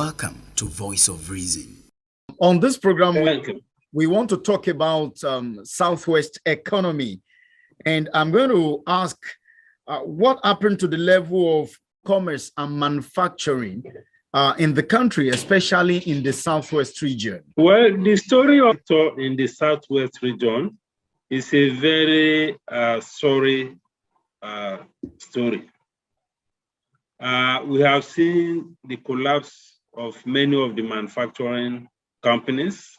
Welcome to Voice of Reason. On this program, we want to talk about Southwest economy. And I'm going to ask what happened to the level of commerce and manufacturing in the country, especially in the Southwest region? Well, the story of in the Southwest region is a very sorry story. We have seen the collapse of many of the manufacturing companies.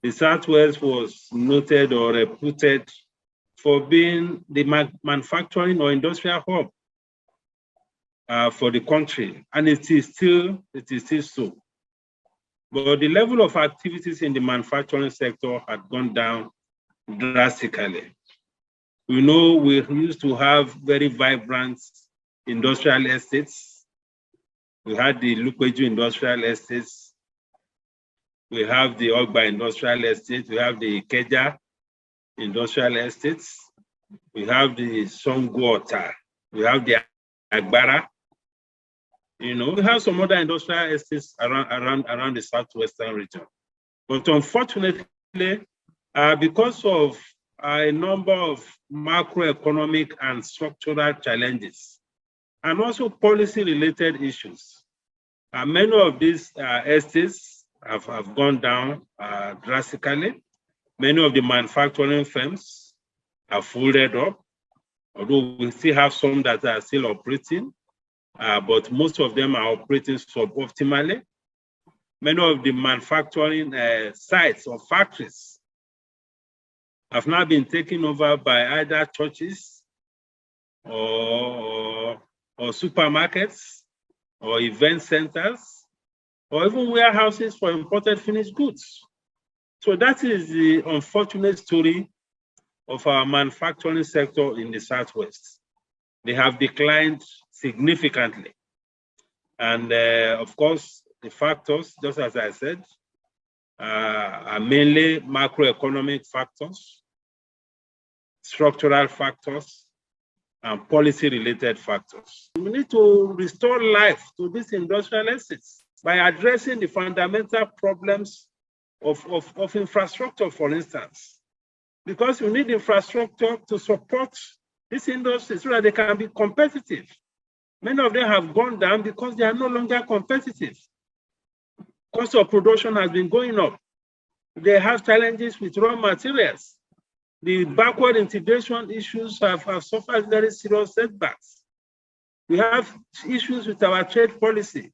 The Southwest was noted or reputed for being the manufacturing or industrial hub for the country, and it is still so. But the level of activities in the manufacturing sector had gone down drastically. We know we used to have very vibrant industrial estates. We had the Lupeju industrial estates. We have the Ogba industrial estate. We have the Ikeja industrial estates. We have the Songwater. We have the Agbara. You know, we have some other industrial estates around the Southwestern region. But unfortunately, because of a number of macroeconomic and structural challenges, and also policy-related issues, many of these estates have gone down drastically. Many of the manufacturing firms have folded up, although we still have some that are still operating, but most of them are operating suboptimally. Many of the manufacturing sites or factories have now been taken over by either churches or supermarkets or event centers or even warehouses for imported finished goods. So that is the unfortunate story of our manufacturing sector in the Southwest. They have declined significantly. And of course, the factors, just as I said, are mainly macroeconomic factors, structural factors, and policy-related factors. We need to restore life to these industrial assets by addressing the fundamental problems of infrastructure, for instance, because you need infrastructure to support this industry so that they can be competitive. Many of them have gone down because they are no longer competitive. Cost of production has been going up. They have challenges with raw materials. The backward integration issues have suffered very serious setbacks. We have issues with our trade policy.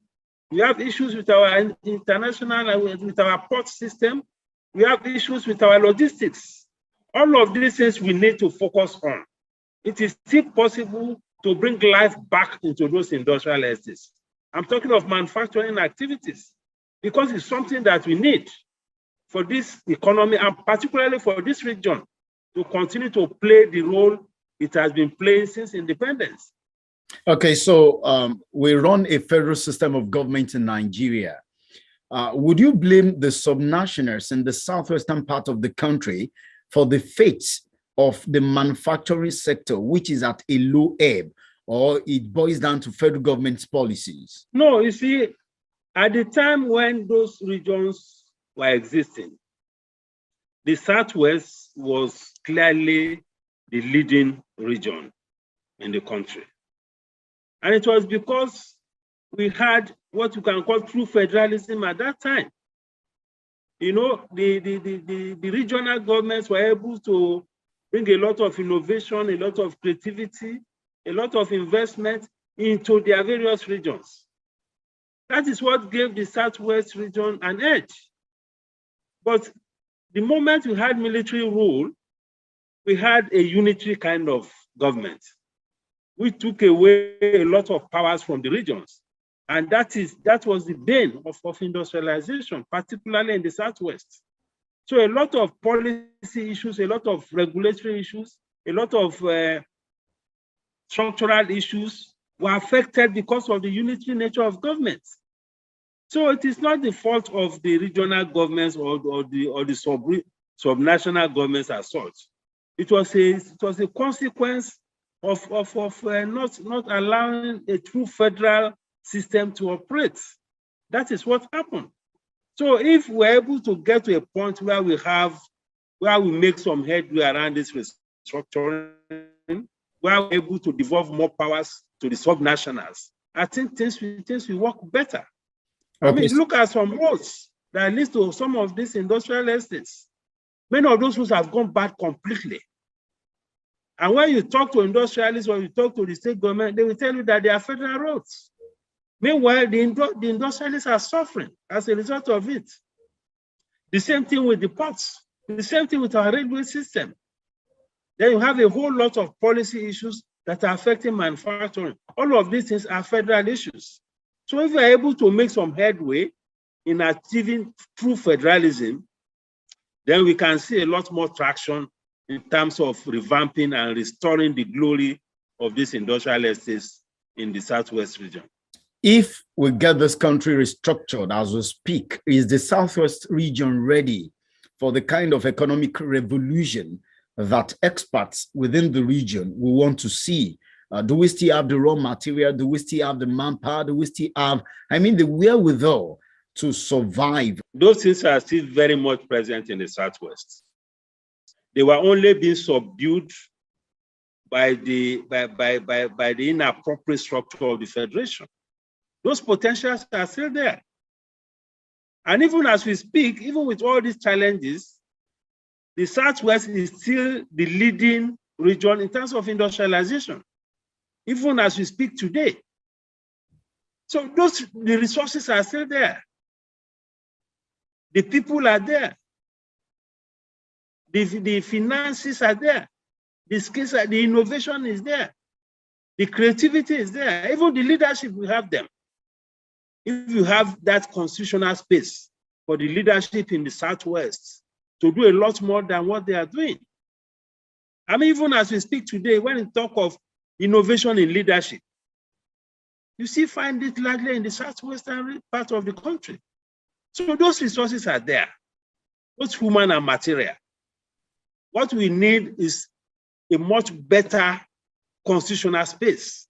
We have issues with our international, with our port system. We have issues with our logistics. All of these things we need to focus on. It is still possible to bring life back into those industrial estates. I'm talking of manufacturing activities because it's something that we need for this economy and particularly for this region to continue to play the role it has been playing since independence. Okay, so we run a federal system of government in Nigeria. Would you blame the subnationals in the southwestern part of the country for the fate of the manufacturing sector, which is at a low ebb, or it boils down to federal government's policies? No, you see, at the time when those regions were existing, the Southwest was clearly the leading region in the country. And it was because we had what you can call true federalism at that time. You know, the regional governments were able to bring a lot of innovation, a lot of creativity, a lot of investment into their various regions. That is what gave the Southwest region an edge. But the moment we had military rule, we had a unitary kind of government. We took away a lot of powers from the regions. And that was the bane of industrialization, particularly in the Southwest. So a lot of policy issues, a lot of regulatory issues, a lot of structural issues were affected because of the unitary nature of government. So it is not the fault of the regional governments or the subnational governments as such. It was a consequence of not allowing a true federal system to operate. That is what happened. So if we're able to get to a point where we make some headway around this restructuring, where we're able to devolve more powers to the subnationals, I think things will work better. Okay. I mean, look at some roads that lead to some of these industrial estates. Many of those roads have gone bad completely. And when you talk to industrialists or you talk to the state government, they will tell you that they are federal roads. Meanwhile, the industrialists are suffering as a result of it. The same thing with the ports, the same thing with our railway system. Then you have a whole lot of policy issues that are affecting manufacturing. All of these things are federal issues. So if we're able to make some headway in achieving true federalism, then we can see a lot more traction in terms of revamping and restoring the glory of these industrial estates in the Southwest region. If we get this country restructured as we speak, is the Southwest region ready for the kind of economic revolution that experts within the region will want to see? Do we still have the raw material? Do we still have the manpower? Do we still have, the wherewithal to survive? Those things are still very much present in the Southwest. They were only being subdued by the inappropriate structure of the Federation. Those potentials are still there. And even as we speak, even with all these challenges, the Southwest is still the leading region in terms of industrialization, even as we speak today. So the resources are still there. The people are there. The finances are there. The skills are, the innovation is there. The creativity is there. Even the leadership, we have them. If you have that constitutional space for the leadership in the Southwest to do a lot more than what they are doing. Even as we speak today, when we talk of innovation in leadership, you find it largely in the Southwestern part of the country. So those resources are there, both human and material. What we need is a much better constitutional space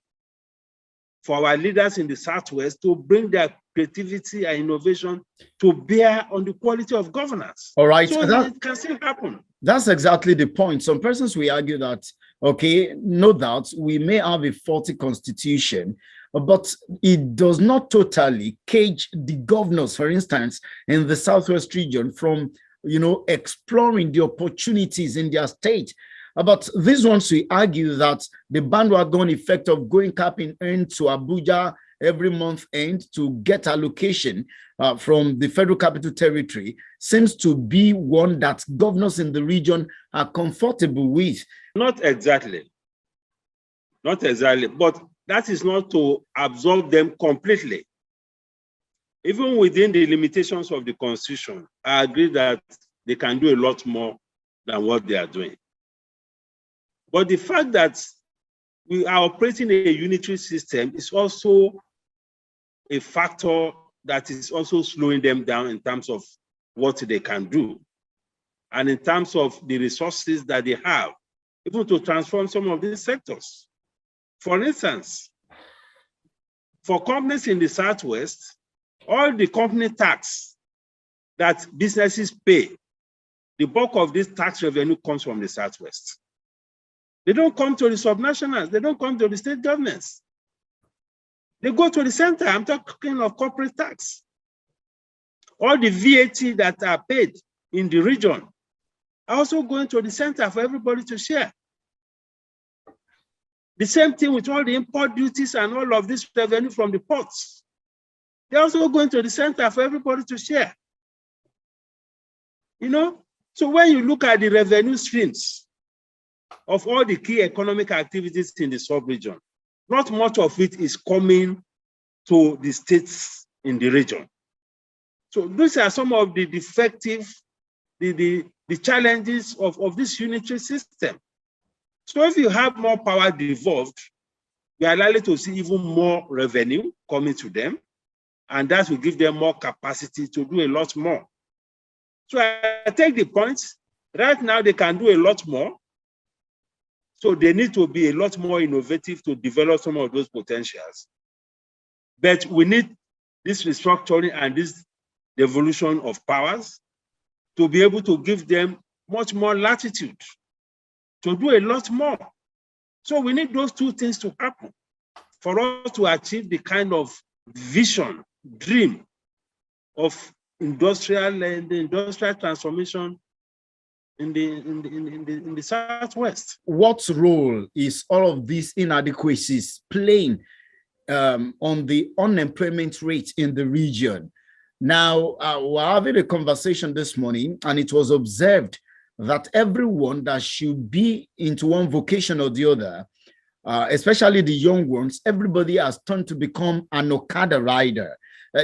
for our leaders in the Southwest to bring their creativity and innovation to bear on the quality of governance. All right. So it can still happen. That's exactly the point. Some persons will argue that, okay, no doubt we may have a faulty constitution, but it does not totally cage the governors, for instance, in the Southwest region from, exploring the opportunities in their state. But these ones will argue that the bandwagon effect of going cap in end to Abuja every month end to get allocation from the Federal Capital Territory seems to be one that governors in the region are comfortable with. Not exactly. Not exactly. But that is not to absorb them completely. Even within the limitations of the Constitution, I agree that they can do a lot more than what they are doing. But the fact that we are operating a unitary system is also a factor that is also slowing them down in terms of what they can do and in terms of the resources that they have, even to transform some of these sectors. For instance, for companies in the Southwest, all the company tax that businesses pay, the bulk of this tax revenue comes from the Southwest. They don't come to the subnationals. They don't come to the state governments. They go to the center. I'm talking of corporate tax. All the VAT that are paid in the region are also going to the center for everybody to share. The same thing with all the import duties and all of this revenue from the ports. They're also going to the center for everybody to share. So when you look at the revenue streams of all the key economic activities in the sub-region, not much of it is coming to the states in the region. So these are some of the defective, the challenges of this unitary system. So if you have more power devolved, we are likely to see even more revenue coming to them, and that will give them more capacity to do a lot more. So I take the point, right now they can do a lot more, so they need to be a lot more innovative to develop some of those potentials. But we need this restructuring and this devolution of powers to be able to give them much more latitude to do a lot more. So we need those two things to happen for us to achieve the kind of vision, dream of industrial transformation in the Southwest. What role is all of these inadequacies playing on the unemployment rate in the region? Now, we're having a conversation this morning, and it was observed that everyone that should be into one vocation or the other, especially the young ones, everybody has turned to become an Okada rider.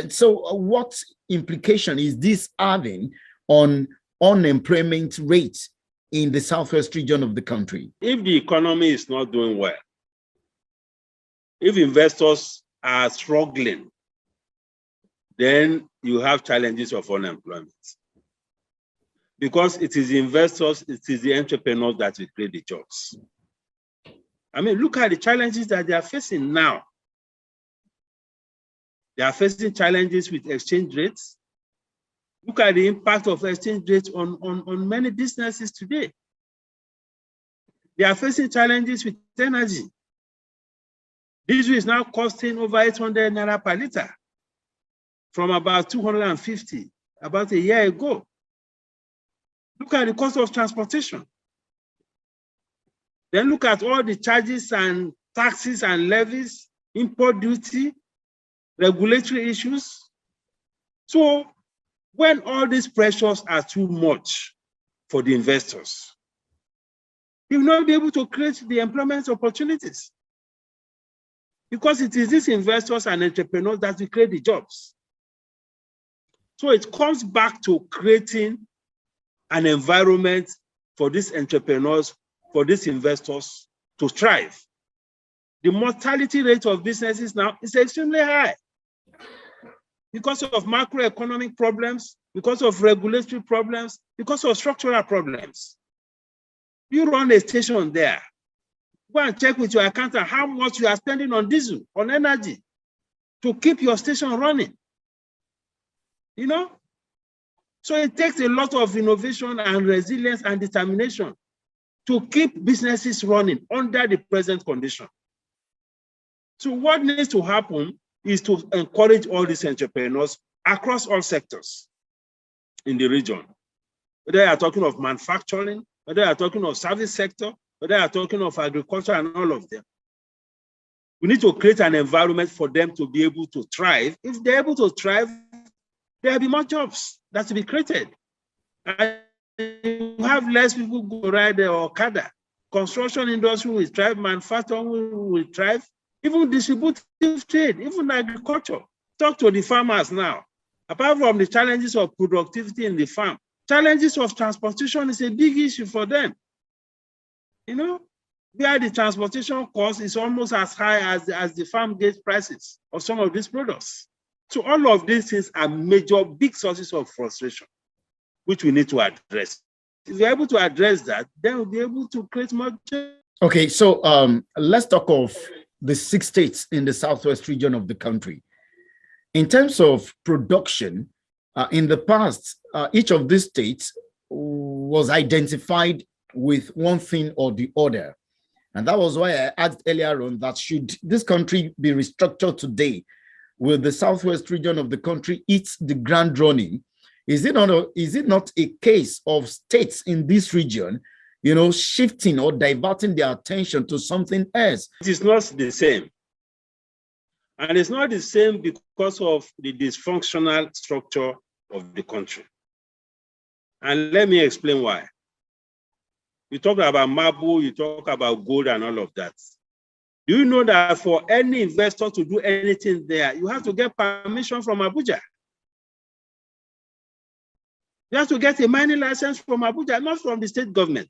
So what implication is this having on unemployment rate in the Southwest region of the country? If the economy is not doing well, if investors are struggling, then you have challenges of unemployment. Because it is the investors, it is the entrepreneurs that will create the jobs. I mean, look at the challenges that they are facing now. They are facing challenges with exchange rates. Look at the impact of exchange rates on many businesses today. They are facing challenges with energy. Diesel is now costing over 800 naira per liter from about 250 about a year ago. Look at the cost of transportation. Then look at all the charges and taxes and levies, import duty, regulatory issues. So when all these pressures are too much for the investors, you will not be able to create the employment opportunities, because it is these investors and entrepreneurs that will create the jobs. So it comes back to creating an environment for these entrepreneurs, for these investors to thrive. The mortality rate of businesses now is extremely high because of macroeconomic problems, because of regulatory problems, because of structural problems. You run a station there, go and check with your accountant how much you are spending on diesel, on energy, to keep your station running. You know? So it takes a lot of innovation and resilience and determination to keep businesses running under the present condition. So what needs to happen is to encourage all these entrepreneurs across all sectors in the region. Whether you are talking of manufacturing, whether you are talking of service sector, whether you are talking of agriculture and all of them. We need to create an environment for them to be able to thrive. If they're able to thrive, there will be more jobs that will be created. And you have less people go ride the Okada. Construction industry will thrive, manufacturing will thrive, even distributive trade, even agriculture. Talk to the farmers now. Apart from the challenges of productivity in the farm, challenges of transportation is a big issue for them. You know, where the transportation cost is almost as high as the farm gate prices of some of these products. So all of these things are major, big sources of frustration, which we need to address. If we're able to address that, then we'll be able to create more jobs. Okay, so let's talk of the 6 states in the Southwest region of the country. In terms of production, in the past, each of these states was identified with one thing or the other. And that was why I asked earlier on that should this country be restructured today, will the Southwest region of the country hit the ground running? Is it not a case of states in this region, you know, shifting or diverting their attention to something else? It is not the same. And it's not the same because of the dysfunctional structure of the country. And let me explain why. You talk about marble, you talk about gold and all of that. Do you know that for any investor to do anything there, you have to get permission from Abuja? You have to get a mining license from Abuja, not from the state government.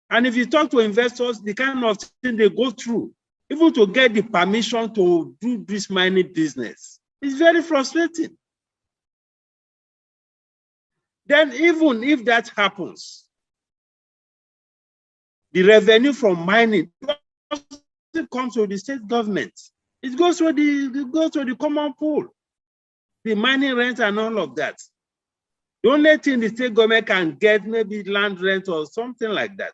And if you talk to investors, the kind of thing they go through, even to get the permission to do this mining business, it's very frustrating. Then even if that happens, the revenue from mining doesn't come to the state government. It goes to the common pool, the mining rent and all of that. The only thing the state government can get, maybe land rent or something like that.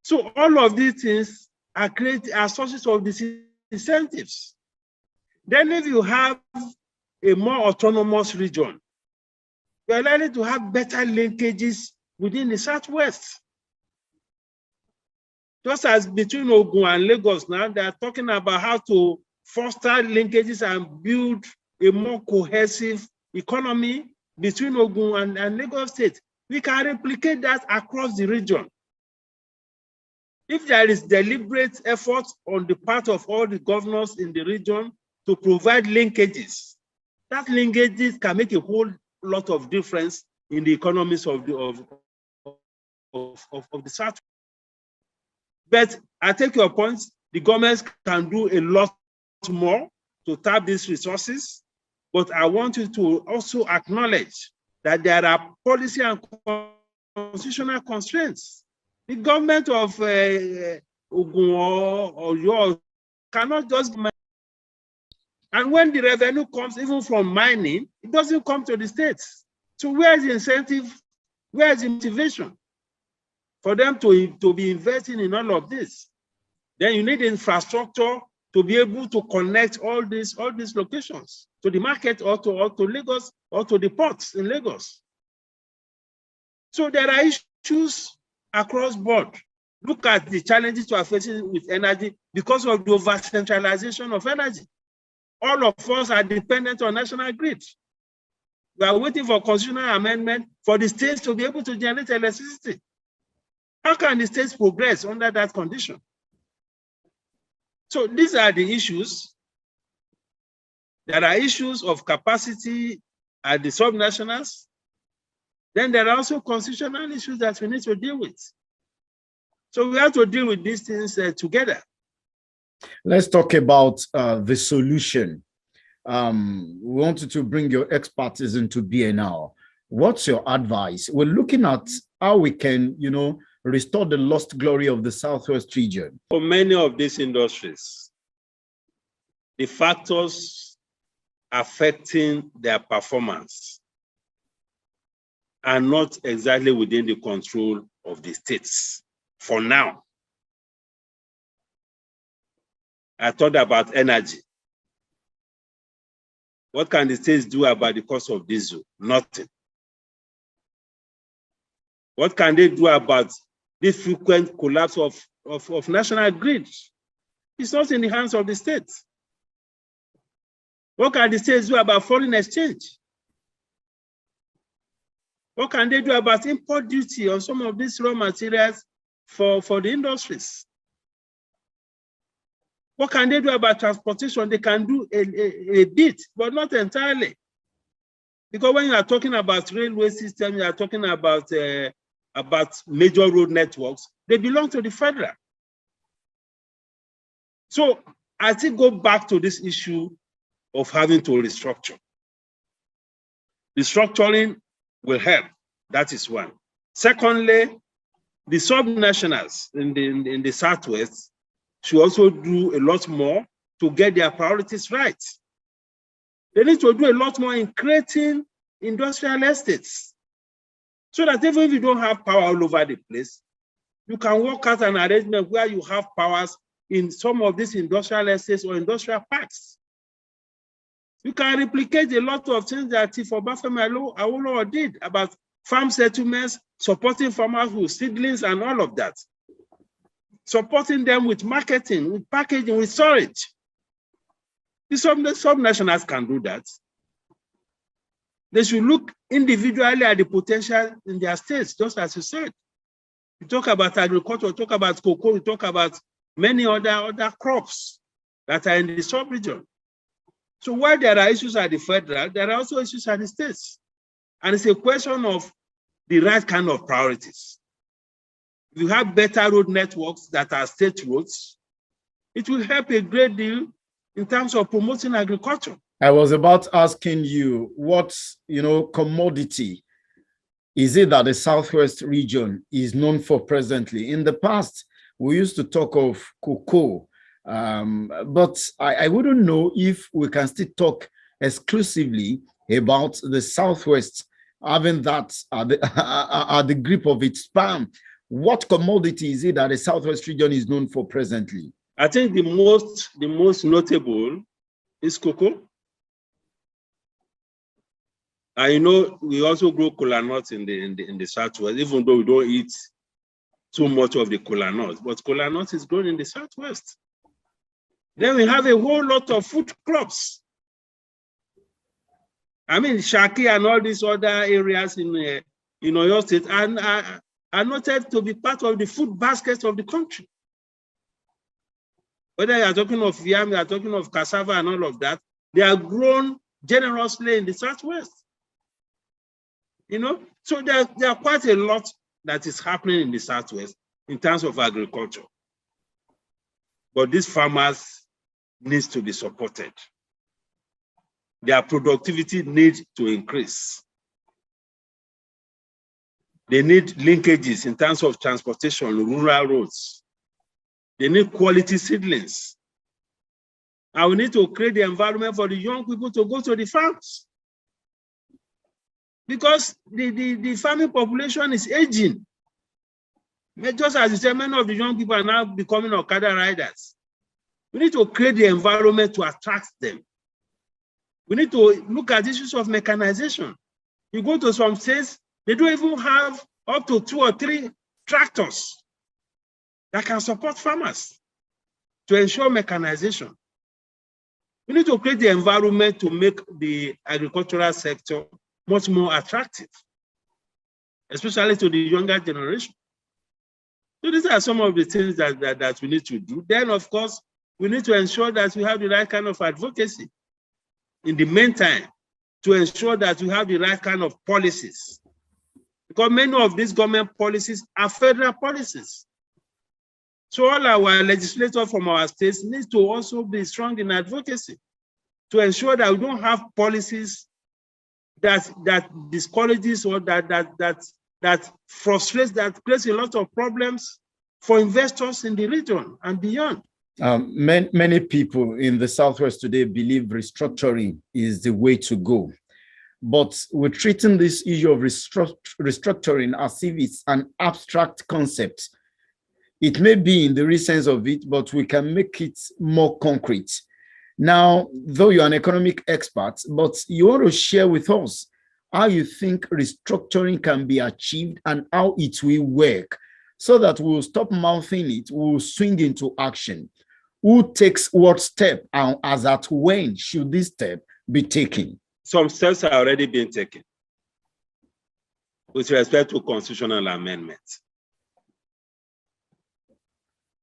So all of these things are sources of incentives. Then if you have a more autonomous region, you are likely to have better linkages within the Southwest. Just as between Ogun and Lagos now, they are talking about how to foster linkages and build a more cohesive economy between Ogun and Lagos State. We can replicate that across the region. If there is deliberate effort on the part of all the governors in the region to provide linkages, that linkages can make a whole lot of difference in the economies of the South. But I take your point, the governments can do a lot more to tap these resources, but I want you to also acknowledge that there are policy and constitutional constraints. The government of Ogun or yours cannot just mine. And when the revenue comes, even from mining, it doesn't come to the states. So where is the incentive? Where is the motivation for them to be investing in all of this? Then you need infrastructure to be able to connect all these locations to the market or to Lagos or to the ports in Lagos. So there are issues across board. Look at the challenges we are facing with energy because of the over-centralization of energy. All of us are dependent on national grid. We are waiting for constitutional amendment for the states to be able to generate electricity. How can the states progress under that condition? So these are the issues. There are issues of capacity at the subnationals. Then there are also constitutional issues that we need to deal with. So we have to deal with these things together. Let's talk about the solution. We wanted to bring your expertise into BNL. What's your advice? We're looking at how we can, restore the lost glory of the Southwest region. For many of these industries, the factors affecting their performance are not exactly within the control of the states for now. I thought about energy. What can the states do about the cost of diesel? Nothing. What can they do about this frequent collapse of national grid? It's not in the hands of the states. What can the states do about foreign exchange? What can they do about import duty on some of these raw materials for the industries? What can they do about transportation? They can do a bit, but not entirely. Because when you are talking about railway system, you are talking about major road networks, they belong to the federal. So I still go back to this issue of having to restructure. Restructuring will help, that is one. Secondly, the subnationals in the Southwest should also do a lot more to get their priorities right. They need to do a lot more in creating industrial estates so that even if you don't have power all over the place, you can work out an arrangement where you have powers in some of these industrial estates or industrial parks. You can replicate a lot of things that Obafemi Awolowo did about farm settlements, supporting farmers with seedlings and all of that. Supporting them with marketing, with packaging, with storage. The subnationals can do that. They should look individually at the potential in their states, just as you said. We talk about agriculture, we talk about cocoa, we talk about many other crops that are in the sub-region. So while there are issues at the federal, there are also issues at the states. And it's a question of the right kind of priorities. If you have better road networks that are state roads, it will help a great deal in terms of promoting agriculture. I was about asking you, what commodity is it that the Southwest region is known for presently? In the past, we used to talk of cocoa But I wouldn't know if we can still talk exclusively about the Southwest having that at the grip of its palm. What commodity is it that the Southwest region is known for presently? I think the most notable is cocoa. And we also grow kola nuts in the Southwest, even though we don't eat too much of the kola nuts. But kola nuts is grown in the Southwest. Then we have a whole lot of food crops. I mean, Shaki and all these other areas in Oyo State are noted to be part of the food baskets of the country. Whether you are talking of yam, you are talking of cassava and all of that, they are grown generously in the Southwest. So there are quite a lot that is happening in the Southwest in terms of agriculture. But these farmers need to be supported. Their productivity needs to increase. They need linkages in terms of transportation, rural roads. They need quality seedlings. And we need to create the environment for the young people to go to the farms. Because the farming population is aging. Just as you said, many of the young people are now becoming Okada riders. We need to create the environment to attract them. We need to look at issues of mechanization. You go to some states, they don't even have up to 2 or 3 tractors that can support farmers to ensure mechanization. We need to create the environment to make the agricultural sector much more attractive, especially to the younger generation. So these are some of the things that we need to do. Then, of course, we need to ensure that we have the right kind of advocacy in the meantime to ensure that we have the right kind of policies. Because many of these government policies are federal policies. So all our legislators from our states need to also be strong in advocacy to ensure that we don't have policies that discourages or that frustrates, that creates a lot of problems for investors in the region and beyond. Many people in the Southwest today believe restructuring is the way to go. But we're treating this issue of restructuring as if it's an abstract concept. It may be in the real sense of it, but we can make it more concrete. Now, though you're an economic expert, but you want to share with us how you think restructuring can be achieved and how it will work so that we'll stop mouthing it, we'll swing into action. Who takes what step and as at when should this step be taken? Some steps are already being taken with respect to constitutional amendments.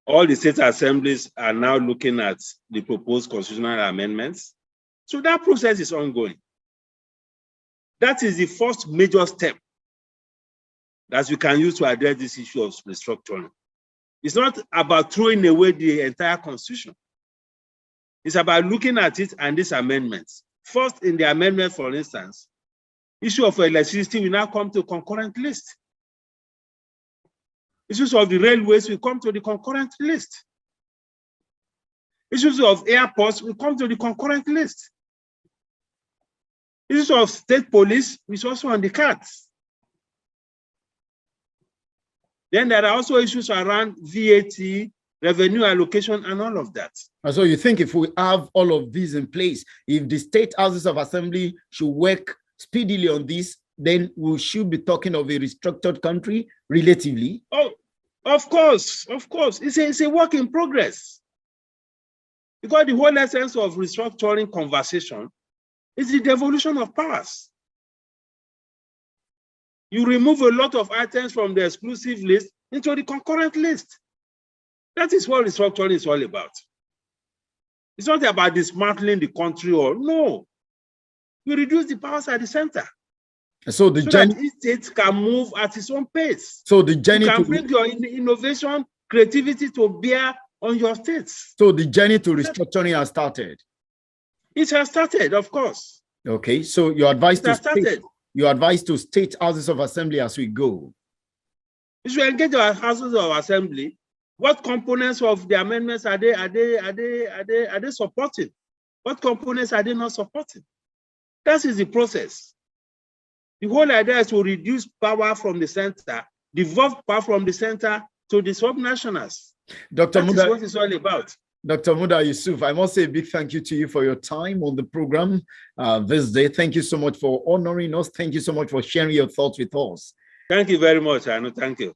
All the state assemblies are now looking at the proposed constitutional amendments. So that process is ongoing. That is the first major step that we can use to address this issue of restructuring. It's not about throwing away the entire constitution. It's about looking at it and these amendments. First, in the amendment, for instance, issue of electricity will now come to concurrent list. Issues of the railways will come to the concurrent list. Issues of airports will come to the concurrent list. Issues of state police is also on the cards. Then there are also issues around VAT, revenue allocation, and all of that. And so you think if we have all of these in place, if the state houses of assembly should work speedily on this, then we should be talking of a restructured country relatively? Oh, of course. It's a work in progress. Because the whole essence of restructuring conversation is the devolution of powers. You remove a lot of items from the exclusive list into the concurrent list. That is what restructuring is all about. It's not about dismantling the country or no. We reduce the powers at the center. So that each state can move at its own pace. So the journey you can bring your innovation, creativity to bear on your states. So the journey to restructuring has started. It has started, of course. Okay, so your advice to state houses of assembly as we go. We should engage our houses of assembly What components of the amendments are they supporting? What components are they not supporting? That is the process. The whole idea is to reduce power from the center, devolve power from the center to the subnationals. Dr. That Muda, is what it's all about. Dr. Muda Yusuf, I must say a big thank you to you for your time on the program this day. Thank you so much for honoring us. Thank you so much for sharing your thoughts with us. Thank you very much, Anu. Thank you.